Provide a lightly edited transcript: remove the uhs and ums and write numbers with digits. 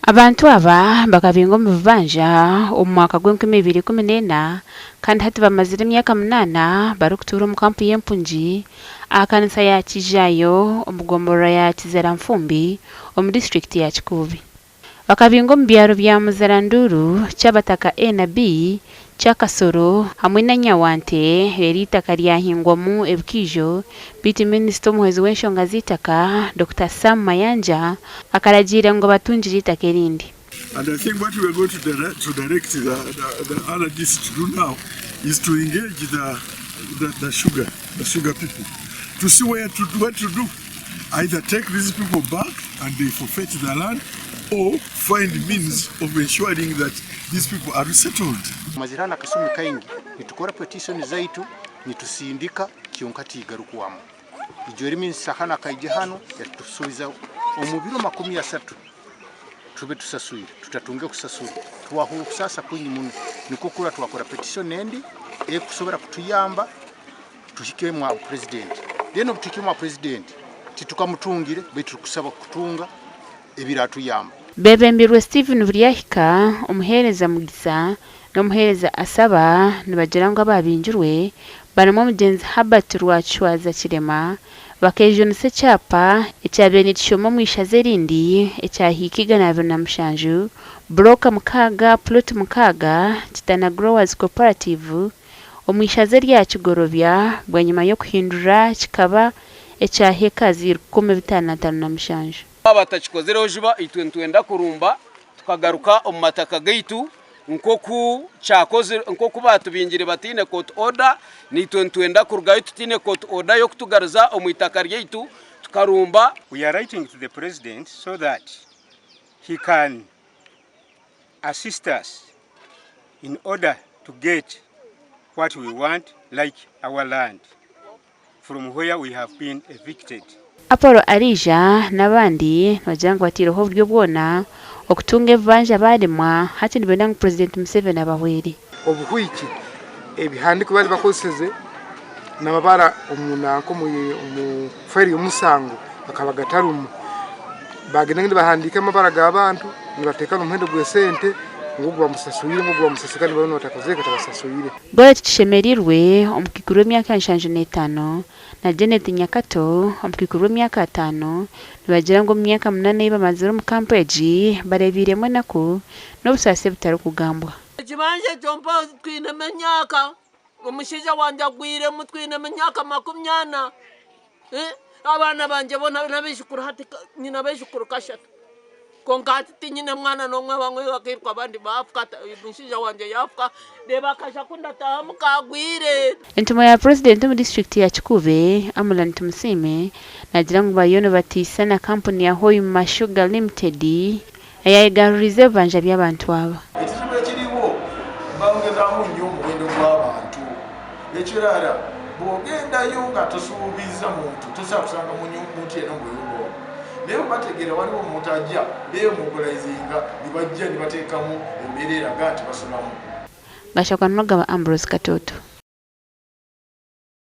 Abantu aba bakabingo mu bubanja omwaka gw'2014 kandi hati bamazire emyaka 8 bari kutura mu kampu y'empungi akanisa ya Kijayo omugombora ya Kizaramfumbi omu district ya Kikuube. Bakabingo mu byaro bya Muzaranduru cy'abataka A na B cy'Akasoro hamwe na Nyawante eitaka lyahingwamu ebikijo biti Minisita omuhwezi w'enshonga z'itaka Dr. Sam Mayanja akaragira ngo batungire itaka erindi. And I think what we are going to direct the other districts to do now is to engage the sugar people to see what to do. Either take these people back and they forfeit the land, or find means of ensuring that these people are resettled. Mazirana kasumi kaingi nitukora petition zaitu nitusindika kionkati igarukuwamu ijori min sahana kaije hano yatusubiza omubiro 30 tube tusasuire tutatunge kusasura tuwaho sasa kunyi muno niko kura twakora petition endi ekusobora kutuyamba tushike mu president deno butike mu president titukamutungire betu kusaba kutunga ebiratuyamba. Bebembirwe Steven Buryahika omuhereza mugisa n'omuhereza asaba nibagira ngo ababingirwe barimo mugenzi Herbert Rwachwaza Kirema bakejonese cyapa ecyabene kishomo mwishaze rindi ecyahikiga na 27 bloka mukaga plot mukaga kitana growers cooperative omwishaze rya Kigorobya bwanyuma yo kuhindura kikaba ecyahekazi 1557. Abatachikozereho jiba itwentwenda kurumba tukagaruka omu mataka gaitu nkoku cyakoze nkoku batubingire batine court order nitwentwenda kurugayo tutine court order yo kutugaruza omu itaka ryaitu tukarumba. We are writing to the president so that he can assist us in order to get what we want, like our land from where we have been evicted. Apollo Arija nabandi bagira ngo batireho uburyo bwona okutunga evanja barimwa hati nibenda ngo President Museveni abahwere obuhwiki ebihandiko bali bakoseze nababara omunako mu feri y'umusango akabagatarumu bagenda ngende bahandika amabara g'abantu nibateka n'umuhendo gw'esente ngo bamusasuyire ngo bamusasukane bano batakoze katabasasuyire. Bwete kishemerirwe omukikuru w'emyaka 55 na Janet Nyakato omukikuru w'emyaka 5 nibagira ngo mu myaka 8 bamazira mu campage barebiremo nako n'obusase butari kugambwa. Ekibanje cyompa twine menyaka omushija wanje agwire mutwine menyaka 80 abana banje bona nabishukuru hati nyina bishukuru kashatu konkati tinyine mwana nomwe bamwe bakirwa abandi bafukata umushija wanje yafuka deba kashakunda tamuka agwire. Entumo ya President mu district ya Kikuube Amulan Tumusime nagira ngo bayono batisa na company ya Hoyuma Sugar Limited eyayigarurize banja by'abantu aba. Ekitibwe kiriwo bangeza mu nyumba wendo gw'abantu ekirara bogenda yo nga tosuubiza muntu tosakusanga mu nyumba muntu eno nguyubo leo bategera waliwo omuntu ajja leo mobilizinga nibajja nibateekamu embeera gati basonamu. Gashakwa noga Ambrose Katoto.